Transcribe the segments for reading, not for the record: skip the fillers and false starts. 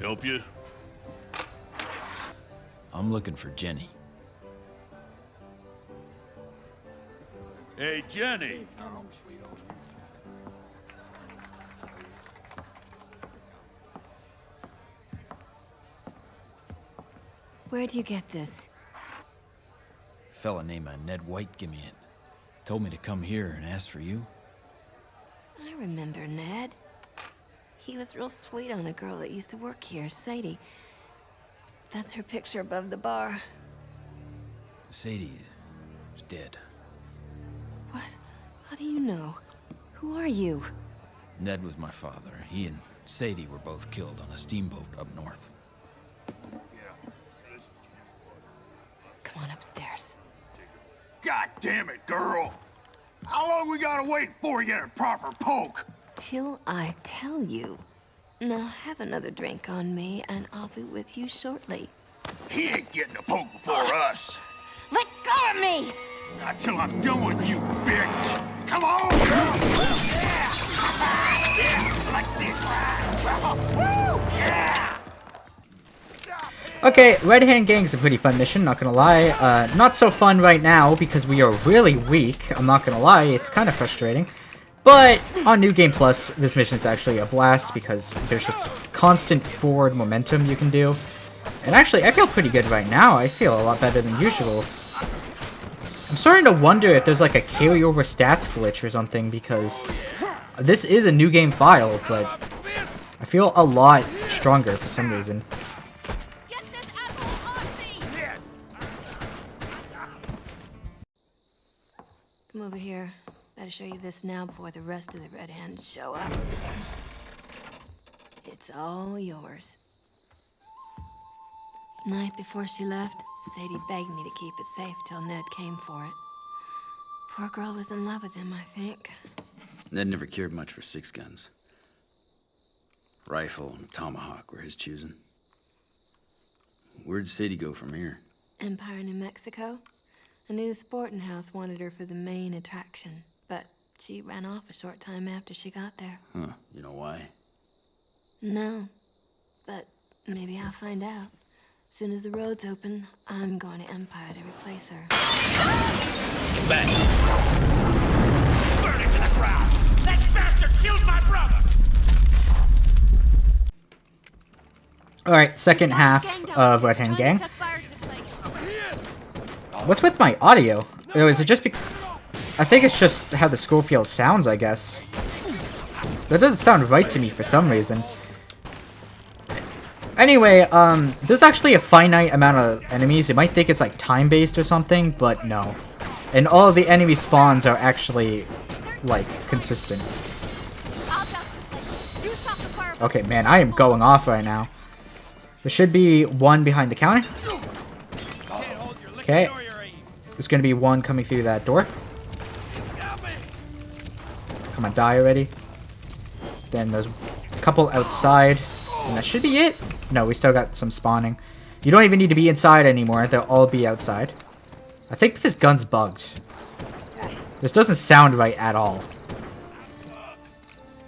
Help you? I'm looking for Jenny. Hey, Jenny! Where'd you get this? Fella named Ned White give me it. Told me to come here and ask for you. I remember Ned. He was real sweet on a girl that used to work here, Sadie. That's her picture above the bar. Sadie is dead. What? How do you know? Who are you? Ned was my father. He and Sadie were both killed on a steamboat up north. Come on upstairs. God damn it, girl! How long we gotta wait before we get a proper poke? Till I tell you. Now have another drink on me, and I'll be with you shortly. He ain't getting a poke before us. Let go of me! Not till I'm done with you, bitch! Come on! Yeah! Yeah! Like this ride! Woo! Yeah! Okay, Red Hand Gang's a pretty fun mission, not gonna lie. Not so fun right now because we are really weak, I'm not gonna lie, it's kind of frustrating. But on New Game Plus, this mission is actually a blast because there's just constant forward momentum you can do. And actually, I feel pretty good right now, I feel a lot better than usual. I'm starting to wonder if there's like a carryover stats glitch or something because this is a New Game file, but I feel a lot stronger for some reason. Come over here. Better show you this now before the rest of the Red Hands show up. It's all yours. Night before she left, Sadie begged me to keep it safe till Ned came for it. Poor girl was in love with him, I think. Ned never cared much for six guns. Rifle and tomahawk were his choosing. Where'd Sadie go from here? Empire, New Mexico. A new sporting house wanted her for the main attraction, but she ran off a short time after she got there. Huh, you know why? No, but maybe I'll find out. Soon as the roads open, I'm going to Empire to replace her. Get back! Burn it to the ground! That bastard killed my brother! Alright, second half of Red Hand Gang. What's with my audio? Or is it just I think it's just how the Schofield sounds, I guess. That doesn't sound right to me for some reason. Anyway, there's actually a finite amount of enemies. You might think it's like time-based or something, but no. And all of the enemy spawns are actually, like, consistent. Okay, man, I am going off right now. There should be one behind the counter. Okay. There's gonna be one coming through that door. Come on, die already. Then there's a couple outside. And that should be it. No, we still got some spawning. You don't even need to be inside anymore. They'll all be outside. I think this gun's bugged. This doesn't sound right at all.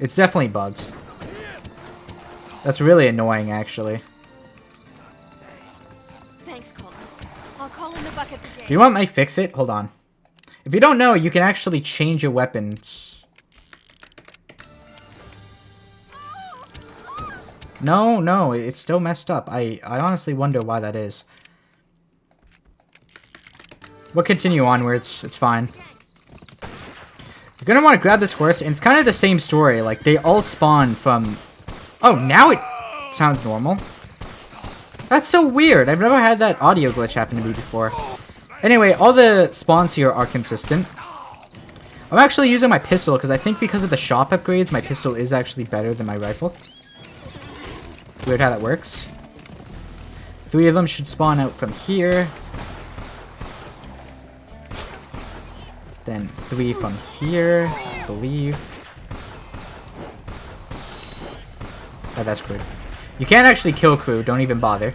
It's definitely bugged. That's really annoying, actually. Thanks, Colton. I'll call in the buckets again. Do you want me to fix it? Hold on. If you don't know, you can actually change your weapons. No, it's still messed up. I honestly wonder why that is. We'll continue onwards. It's fine. You're gonna want to grab this horse, and it's kind of the same story. Like, they all spawn from... Oh, now it sounds normal. That's so weird. I've never had that audio glitch happen to me before. Anyway, all the spawns here are consistent. I'm actually using my pistol, because I think because of the shop upgrades, my pistol is actually better than my rifle. Weird how that works. 3 of them should spawn out from here. Then 3 from here, I believe. Oh, that's crude. You can't actually kill crew, don't even bother.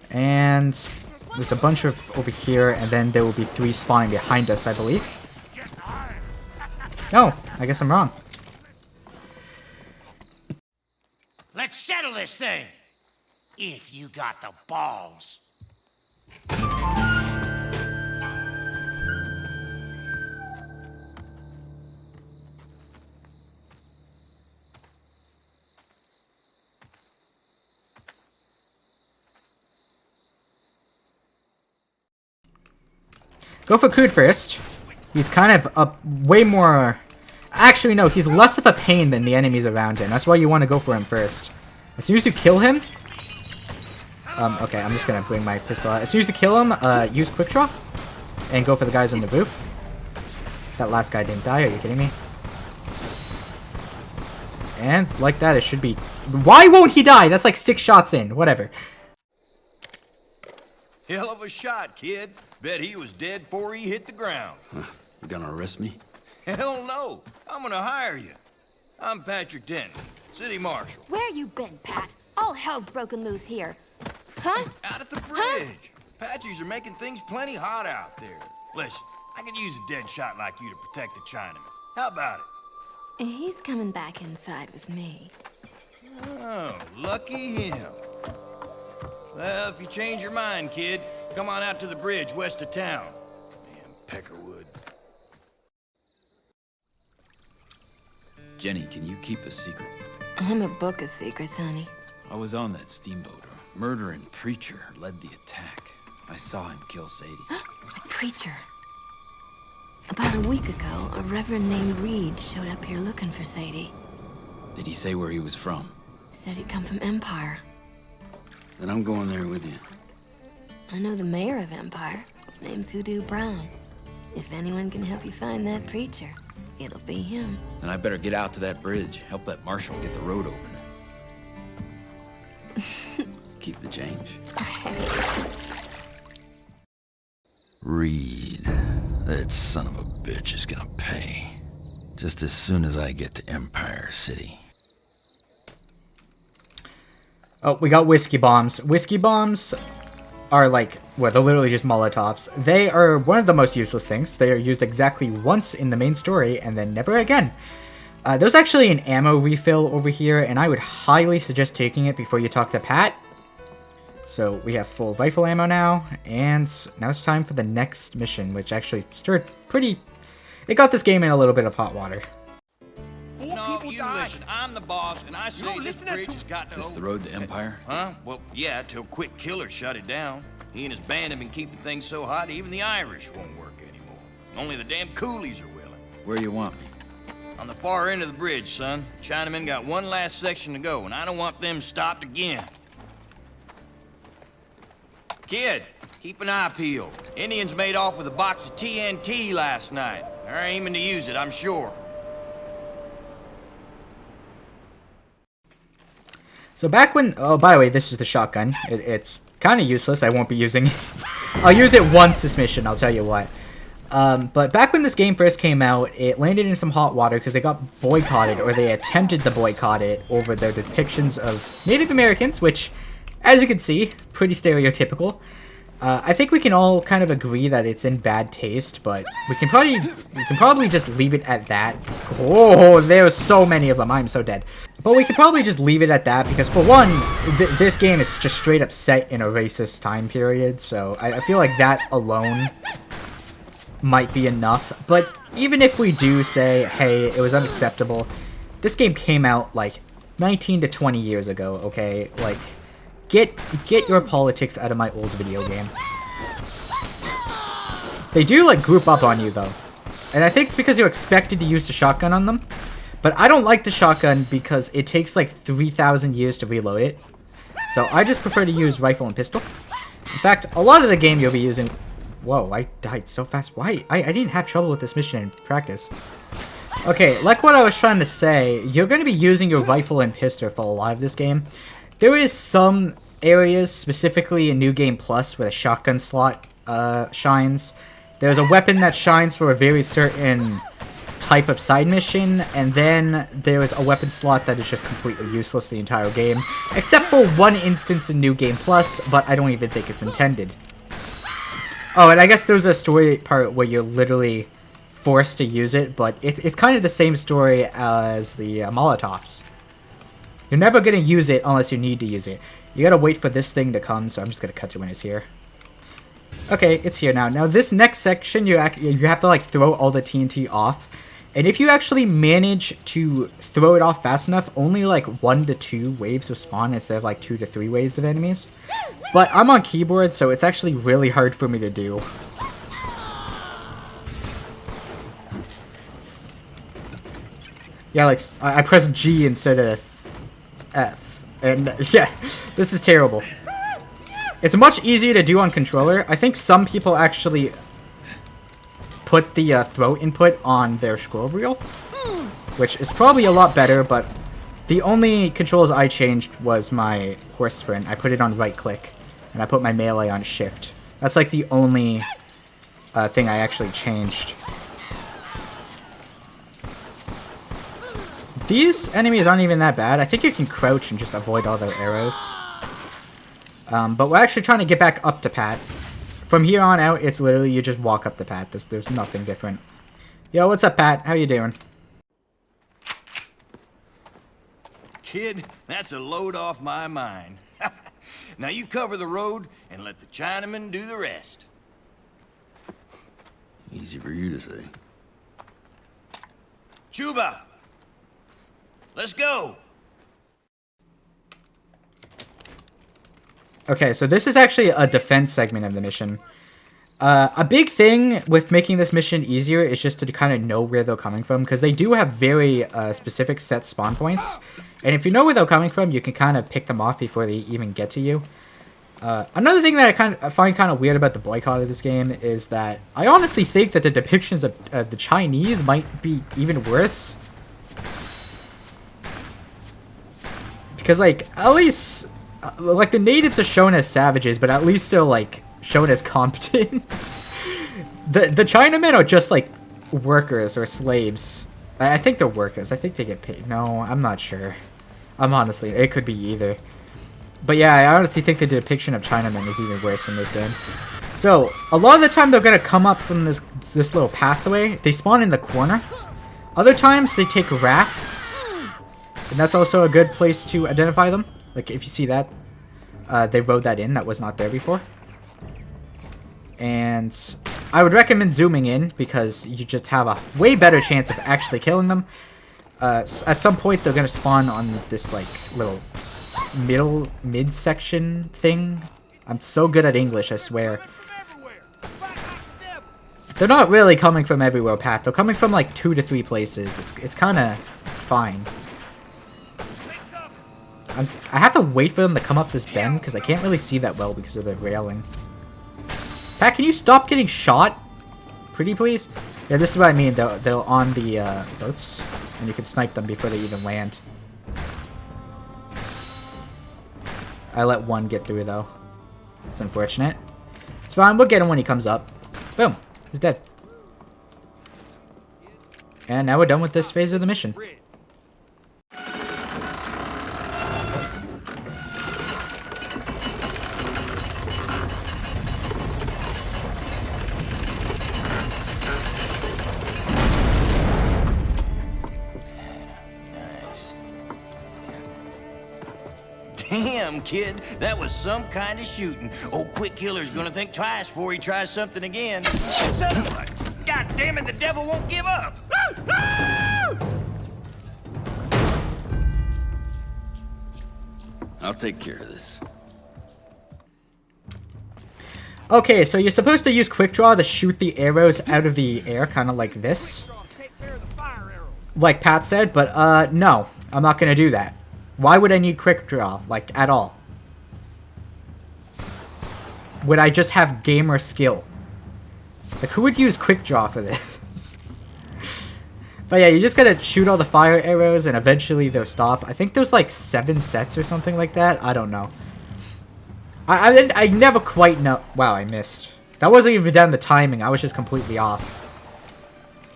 And There's a bunch of over here, and then there will be 3 spawning behind us, I believe. No, I guess I'm wrong. Let's settle this thing. If you got the balls. Go for Crude first. He's kind of a way more... Actually, no, he's less of a pain than the enemies around him. That's why you want to go for him first. As soon as you kill him... okay, I'm just going to bring my pistol out. As soon as you kill him, use Quick Draw. And go for the guys on the roof. That last guy didn't die, are you kidding me? And like that, it should be... Why won't he die? That's like 6 shots in. Whatever. Hell of a shot, kid. Bet he was dead before he hit the ground. You gonna arrest me? Hell no. I'm gonna hire you. I'm Patrick Denton, city marshal. Where you been, Pat? All hell's broken loose here. Huh? Out at the bridge. Apaches are making things plenty hot out there. Listen, I could use a dead shot like you to protect the Chinaman. How about it? He's coming back inside with me. Oh, lucky him. Well, if you change your mind, kid, come on out to the bridge west of town. Damn Peckerwood. Jenny, can you keep a secret? I'm a book of secrets, honey. I was on that steamboat. A murdering preacher led the attack. I saw him kill Sadie. A preacher. About a week ago, a reverend named Reed showed up here looking for Sadie. Did he say where he was from? Said he'd come from Empire. Then I'm going there with you. I know the mayor of Empire. His name's Hoodoo Brown. If anyone can help you find that preacher, it'll be him. Then I better get out to that bridge. Help that marshal get the road open. Keep the change. Reed. That son of a bitch is gonna pay. Just as soon as I get to Empire City. Oh, we got whiskey bombs. Whiskey bombs are like, well, they're literally just Molotovs. They are one of the most useless things. They are used exactly once in the main story and then never again. There's actually an ammo refill over here, and I would highly suggest taking it before you talk to Pat. So we have full rifle ammo now, and now it's time for the next mission, which actually stirred pretty... It got this game in a little bit of hot water. No, you listen. I'm the boss, and I say this bridge has got to This open. the road to Empire? Huh? Well, yeah, till Quick Killer shut it down. He and his band have been keeping things so hot, even the Irish won't work anymore. Only the damn coolies are willing. Where you want me? On the far end of the bridge, son. Chinamen got one last section to go, and I don't want them stopped again. Kid, keep an eye peeled. Indians made off with a box of TNT last night. They're aiming to use it, I'm sure. So back when... Oh, by the way, this is the shotgun. It's kind of useless. I won't be using it. I'll use it once this mission, I'll tell you what. But back when this game first came out, it landed in some hot water because they got boycotted, or they attempted to boycott it over their depictions of Native Americans, which, as you can see, pretty stereotypical. I think we can all kind of agree that it's in bad taste, but we can probably just leave it at that. Oh, there's so many of them. I'm so dead. But we can probably just leave it at that because, for one, this game is just straight up set in a racist time period, so I feel like that alone might be enough. But even if we do say, hey, it was unacceptable, this game came out like 19 to 20 years ago, okay? Like, get your politics out of my old video game. They do like group up on you though, and I think it's because you're expected to use the shotgun on them. But I don't like the shotgun because it takes like 3,000 years to reload it. So I just prefer to use rifle and pistol. In fact, a lot of the game you'll be using... Whoa, I died so fast. Why? I didn't have trouble with this mission in practice. Okay, like what I was trying to say, you're going to be using your rifle and pistol for a lot of this game. There is some areas, specifically in New Game Plus, where the shotgun slot shines. There's a weapon that shines for a very certain type of side mission, and then there's a weapon slot that is just completely useless the entire game, except for one instance in New Game Plus, but I don't even think it's intended. Oh, and I guess there's a story part where you're literally forced to use it, but it's kind of the same story as the Molotovs. You're never going to use it unless you need to use it. You gotta wait for this thing to come, so I'm just gonna cut to when it's here. Okay, it's here now. Now this next section, you have to like throw all the TNT off. And if you actually manage to throw it off fast enough, only like 1 to 2 waves will spawn instead of like 2 to 3 waves of enemies. But I'm on keyboard, so it's actually really hard for me to do. Yeah, like I pressed G instead of F. And yeah, this is terrible. It's much easier to do on controller. I think some people actually put the throw input on their scroll wheel, which is probably a lot better, but the only controls I changed was my horse sprint. I put it on right click, and I put my melee on shift. That's like the only thing I actually changed. These enemies aren't even that bad. I think you can crouch and just avoid all their arrows. But we're actually trying to get back up to Pat. From here on out, it's literally you just walk up to Pat. There's nothing different. Yo, what's up, Pat? How you doing? Kid, that's a load off my mind. Now you cover the road and let the Chinaman do the rest. Easy for you to say. Chuba! Let's go! Okay, so this is actually a defense segment of the mission. A big thing with making this mission easier is just to kind of know where they're coming from, because they do have very specific set spawn points. And if you know where they're coming from, you can kind of pick them off before they even get to you. Another thing that I find kind of weird about the boycott of this game is that I honestly think that the depictions of the Chinese might be even worse. Because, like, at least, like, the natives are shown as savages, but at least they're, like, shown as competent. The Chinamen are just, like, workers or slaves. I think they're workers. I think they get paid. No, I'm not sure. Honestly, it could be either. But yeah, I honestly think the depiction of Chinamen is even worse in this game. So, a lot of the time they're going to come up from this little pathway. They spawn in the corner. Other times they take rafts. And that's also a good place to identify them. Like, if you see that, they rode that in. That was not there before. And I would recommend zooming in because you just have a way better chance of actually killing them. At some point, they're going to spawn on this, like, little mid-section thing. I'm so good at English, I swear. They're not really coming from everywhere, Pat. They're coming from, like, 2 to 3 places. It's kind of... It's fine. I have to wait for them to come up this bend because I can't really see that well because of the railing. Pat, can you stop getting shot? Pretty please? Yeah, this is what I mean. They're on the boats, and you can snipe them before they even land. I let one get through, though. It's unfortunate. It's fine. We'll get him when he comes up. Boom. He's dead. And now we're done with this phase of the mission. Damn, kid, that was some kind of shooting. Old Quick Killer's gonna think twice before he tries something again. God damn it, the devil won't give up! I'll take care of this. Okay, so you're supposed to use quick draw to shoot the arrows out of the air, kind of like this. Like Pat said, but no, I'm not gonna do that. Why would I need quick draw, like, at all? Would I just have gamer skill? Like, who would use quick draw for this? But yeah, you just gotta shoot all the fire arrows and eventually they'll stop. I think there's like 7 sets or something like that. I don't know. I never quite know. Wow, I missed. That wasn't even down the timing. I was just completely off.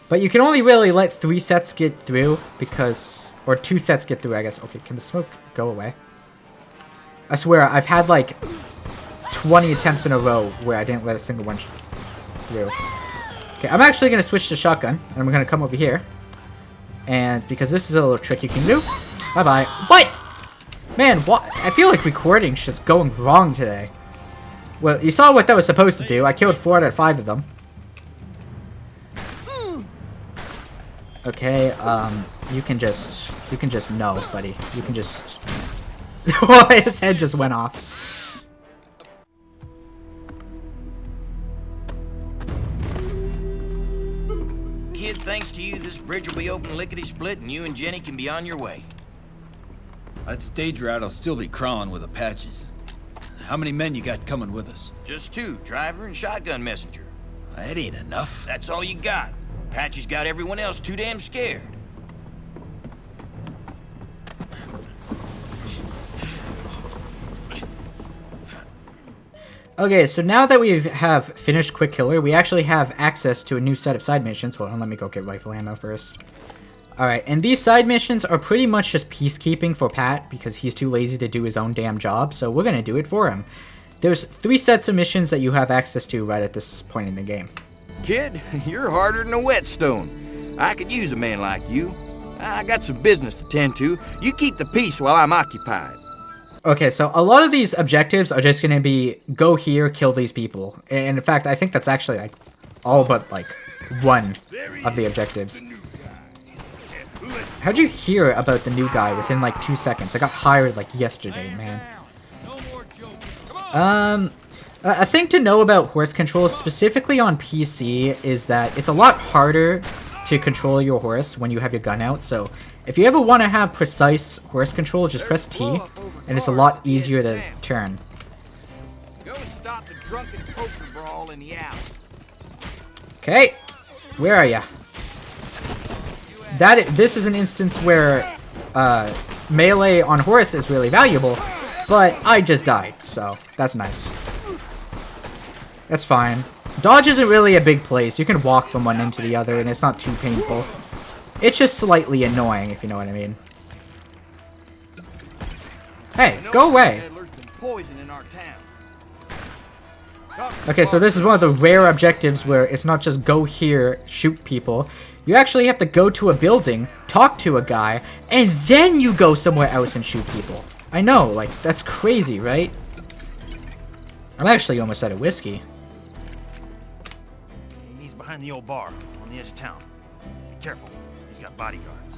But you can only really let 3 sets get through because... Or 2 sets get through, I guess. Okay, can the smoke go away? I swear, I've had like 20 attempts in a row where I didn't let a single one through. Okay, I'm actually going to switch to shotgun, and I'm going to come over here. And because this is a little trick you can do. Bye-bye. What? Man, what? I feel like recording's just going wrong today. Well, you saw what that was supposed to do. I killed 4 out of 5 of them. Okay, you can just no, buddy. You can just... His head just went off. Kid, thanks to you, this bridge will be open lickety-split and you and Jenny can be on your way. That stage route will still be crawling with Apaches. How many men you got coming with us? Just 2, driver and shotgun messenger. That ain't enough. That's all you got. Apache's got everyone else too damn scared. Okay, so now that we have finished Quick Killer, we actually have access to a new set of side missions. Hold on, let me go get rifle ammo first. Alright, and these side missions are pretty much just peacekeeping for Pat because he's too lazy to do his own damn job, so we're gonna do it for him. There's 3 sets of missions that you have access to right at this point in the game. Kid, you're harder than a whetstone. I could use a man like you. I got some business to tend to. You keep the peace while I'm occupied. Okay, so a lot of these objectives are just gonna be go here, kill these people. And in fact, I think that's actually like all but like one of the objectives. How'd you hear about the new guy within like 2 seconds? I got hired like yesterday, man. A thing to know about horse control, specifically on PC, is that it's a lot harder to control your horse when you have your gun out. So if you ever want to have precise horse control, just press T, and it's a lot easier to turn. Go and stop the drunken poker brawl in the alley. Okay, where are ya? This is an instance where melee on horse is really valuable, but I just died, so that's nice. That's fine. Dodge isn't really a big place. You can walk from one end to the other, and it's not too painful. It's just slightly annoying, if you know what I mean. Hey, go away! Okay, so this is one of the rare objectives where it's not just go here, shoot people. You actually have to go to a building, talk to a guy, and then you go somewhere else and shoot people. I know, like, that's crazy, right? I'm actually almost out of whiskey. He's behind the old bar on the edge of town. Be careful. He's got bodyguards.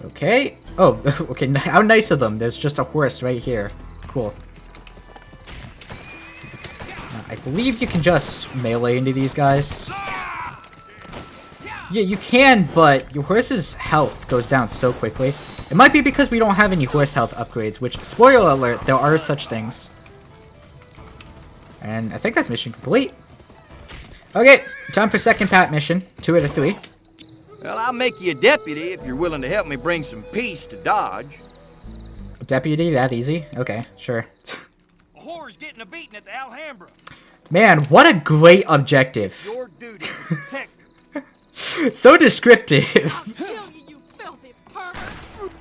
Okay. Oh, okay. How nice of them. There's just a horse right here. Cool. I believe you can just melee into these guys. Yeah, you can, but your horse's health goes down so quickly. It might be because we don't have any horse health upgrades, which, spoiler alert, there are such things. And I think that's mission complete. Okay, time for second Pat mission. 2 out of 3. Well, I'll make you a deputy if you're willing to help me bring some peace to Dodge. Deputy, that easy? Okay, sure. A whore's getting a beating at the Alhambra. Man, what a great objective. Your duty to protect her. So descriptive. Kill you, you filthy pervert!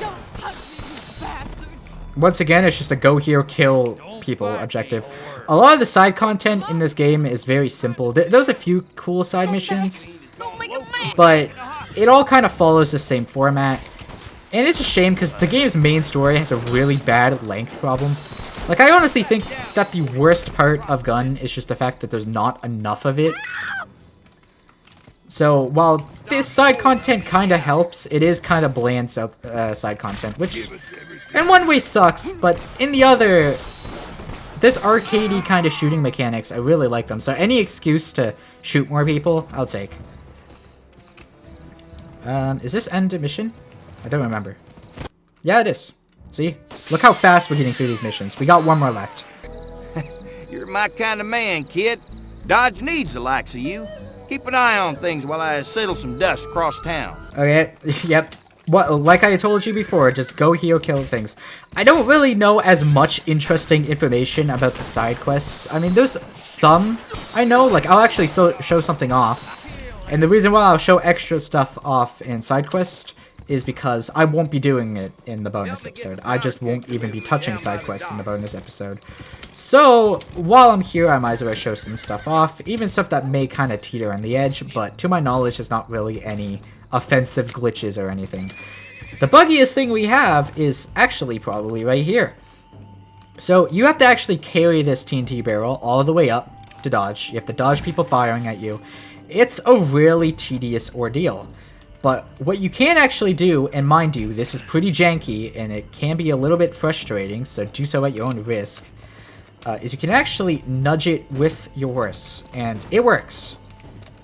Don't touch me, you bastards! Once again, it's just a go here, kill people objective. A lot of the side content in this game is very simple. There's a few cool side missions, but it all kind of follows the same format. And it's a shame because the game's main story has a really bad length problem. Like, I honestly think that the worst part of Gun is just the fact that there's not enough of it. So, while this side content kind of helps, it is kind of bland side content, which in one way sucks, but in the other, this arcadey kind of shooting mechanics, I really like them. So any excuse to shoot more people, I'll take. Is this end a mission? I don't remember. Yeah, it is. See? Look how fast we're getting through these missions. We got one more left. You're my kind of man, kid. Dodge needs the likes of you. Keep an eye on things while I settle some dust across town. Okay, yep. Like I told you before, just go here, kill things. I don't really know as much interesting information about the side quests. I mean, there's some I know. Like, I'll actually show something off. And the reason why I'll show extra stuff off in side quest is because I won't be doing it in the bonus episode. I just won't even be touching side quests in the bonus episode. So, while I'm here, I might as well show some stuff off, even stuff that may kind of teeter on the edge, but to my knowledge, there's not really any offensive glitches or anything. The buggiest thing we have is actually probably right here. So, you have to actually carry this TNT barrel all the way up to dodge. You have to dodge people firing at you. It's a really tedious ordeal. But what you can actually do, and mind you, this is pretty janky, and it can be a little bit frustrating, so do so at your own risk, is you can actually nudge it with your horse, and it works.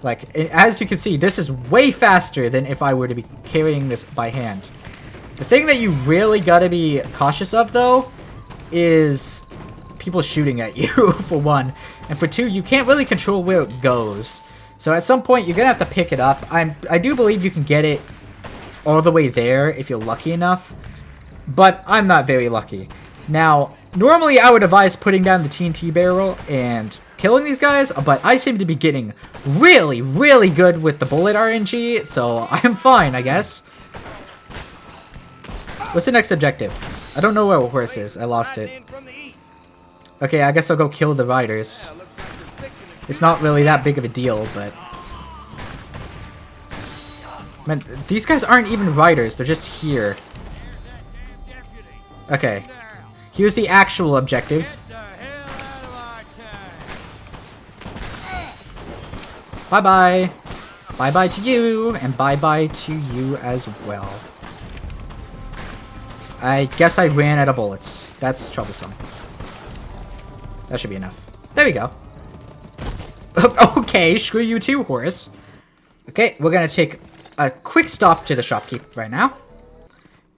Like, as you can see, this is way faster than if I were to be carrying this by hand. The thing that you really gotta be cautious of, though, is people shooting at you, for one. And for two, you can't really control where it goes. So at some point, you're gonna have to pick it up. I do believe you can get it all the way there if you're lucky enough. But I'm not very lucky. Now, normally I would advise putting down the TNT barrel and killing these guys, but I seem to be getting really, really good with the bullet RNG, so I'm fine, I guess. What's the next objective? I don't know where a horse is. I lost it. Okay, I guess I'll go kill the riders. It's not really that big of a deal, but... Man, these guys aren't even riders. They're just here. Okay. Here's the actual objective. Bye-bye. Bye-bye to you, and bye-bye to you as well. I guess I ran out of bullets. That's troublesome. That should be enough. There we go. Okay, screw you too, horse. Okay, we're gonna take a quick stop to the shopkeep right now.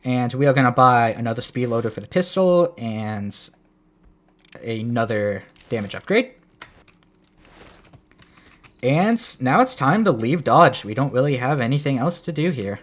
And we are gonna buy another speed loader for the pistol and another damage upgrade. And now it's time to leave Dodge. We don't really have anything else to do here.